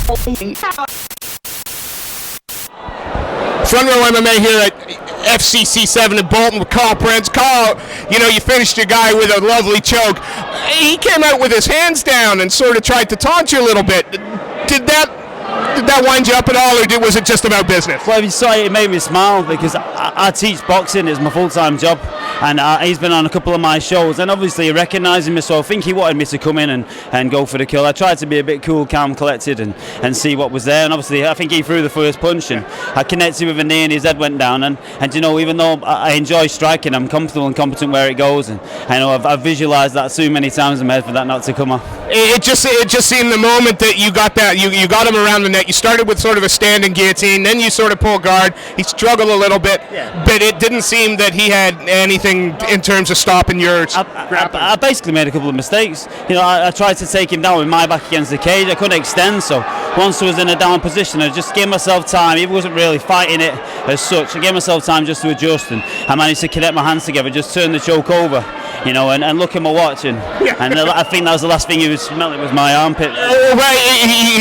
Front row MMA here at FCC 7 in Bolton with Carl Prince. Carl, you know, you finished your guy with a lovely choke. He came out with his hands down and sort of tried to taunt you a little bit. Did that wind you up at all, or was it just about business? Well, if you saw it, it made me smile because I teach boxing. It's my full-time job, and he's been on a couple of my shows, and obviously he recognised me, so I think he wanted me to come in and go for the kill. I tried to be a bit cool, calm, collected, and see what was there, and obviously I think he threw the first punch, and I connected with a knee and his head went down, and you know, even though I enjoy striking, I'm comfortable and competent where it goes, and I know I've visualised that so many times in my head for that not to come off. It just seemed the moment that you got that, you got him around the neck. You started with sort of a standing guillotine, then you sort of pull guard. He struggled a little bit, but it didn't seem that he had anything in terms of stopping yours. I basically made a couple of mistakes. You know, I tried to take him down with my back against the cage. I couldn't extend, so once I was in a down position, I just gave myself time. He wasn't really fighting it as such. I gave myself time just to adjust, and I managed to connect my hands together, just turn the choke over, you know, and look at my watch, and I think that was the last thing he was smelling was my armpit. Oh, right,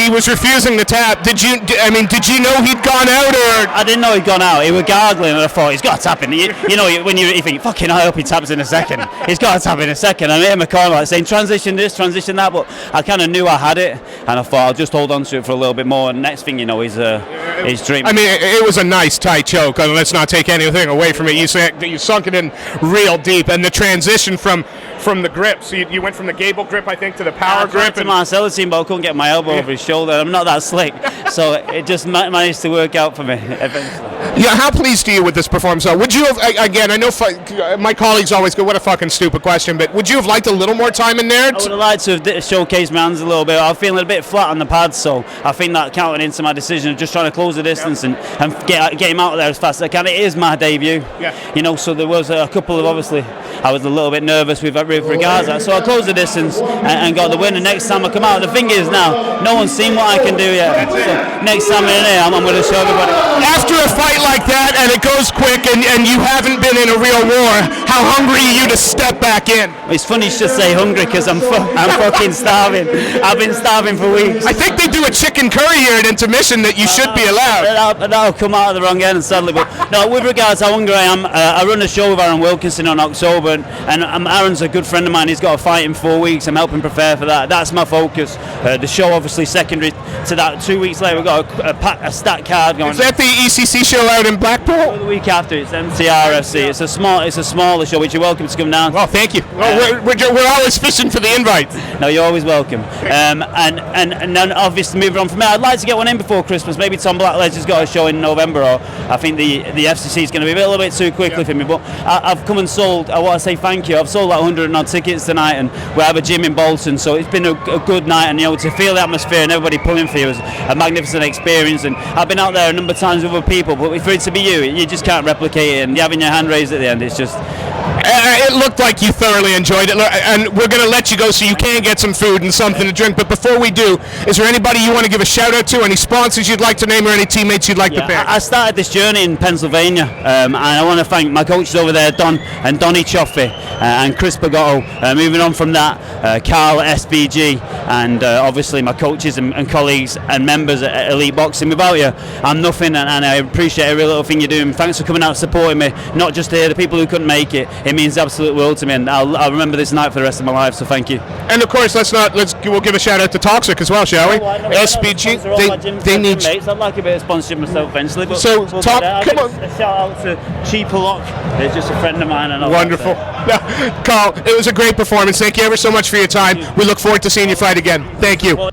he was refusing to tap. Did you know he'd gone out, or? I didn't know he'd gone out. He was gargling, and I thought, he's got to tap in. You know, when you think, fucking, I hope he taps in a second. He's got to tap in a second. I made him a corner, like saying, transition this, transition that, but I kind of knew I had it, and I thought, I'll just hold on to it for a little bit more, and next thing you know, he's dreaming. I mean, it was a nice, tight choke. Let's not take anything away from it. You sunk it in real deep, and the transition from the grip, so you went from the gable grip, I think, to the power grip. To Marcelo's team, but I couldn't get my elbow over his shoulder. I'm not that slick, so it just managed to work out for me eventually. Yeah, how pleased are you with this performance? Would you have, again, I know my colleagues always go, what a fucking stupid question, but would you have liked a little more time in there? I would have liked to have showcased my hands a little bit. I was feeling a bit flat on the pads, so I think that counted into my decision of just trying to close the distance and get him out of there as fast as I can. It is my debut, you know, so there was a couple of, obviously, I was a little bit nervous with regards to that, so I closed the distance and got the win, and next time I come out, the thing is now, no one's seen what I can do yet, so next time in here, I'm going to show everybody. After a fight like that, and it goes quick, and you haven't been in a real war, how hungry are you to step back in? It's funny you should say hungry, because I'm fucking starving. I've been starving for weeks. I think they do a chicken curry here at intermission that you should be allowed. That'll come out of the wrong end, sadly, but no, with regards to how hungry I am, I run a show with Aaron Wilkinson on October, and Aaron's a good friend of mine. He's got a fight in 4 weeks. I'm helping prepare for that. That's my focus. The show, obviously, secondary to that. 2 weeks later, we've got a stat card going. Is that the ECC show out in Blackpool? The week after, it's MTRFC. It's a smaller show, which you're welcome to come down. Well, thank you. We're always fishing for the invites. No, you're always welcome. And then obviously moving on from there, I'd like to get one in before Christmas. Maybe Tom Blackledge has got a show in November, or I think the FCC is going to be a little bit too quickly for me. But I've come and sold. I want to say thank you. I've sold like 100 and odd tickets tonight, and we have a gym in Bolton, so it's been a good night. And you know, to feel the atmosphere and everybody pulling for you was a magnificent experience. And I've been out there a number of times with other people, but for it to be you just can't replicate it. And having your hand raised at the end, it's just. It looked like you thoroughly enjoyed it, and we're going to let you go so you can get some food and something to drink. But before we do, is there anybody you want to give a shout out to? Any sponsors you'd like to name, or any teammates you'd like to pick? I started this journey in Pennsylvania, and I want to thank my coaches over there, Donnie Choffey and Chris Pagotto. Moving on from that, Carl at SBG, and obviously my coaches and colleagues and members at Elite Boxing. Without you, I'm nothing, and I appreciate every little thing you're doing. Thanks for coming out and supporting me, not just here, the people who couldn't make it. It means the absolute world to me, and I'll remember this night for the rest of my life, so thank you. And of course, we'll give a shout out to Toxic as well, shall we? SBG, they need. Mates. I'd like a bit of sponsorship myself eventually, but so come on. A shout out to Cheaper Lock. It's just a friend of mine. And wonderful. Carl, it was a great performance. Thank you ever so much for your time. We look forward to seeing you fight again. Thank you.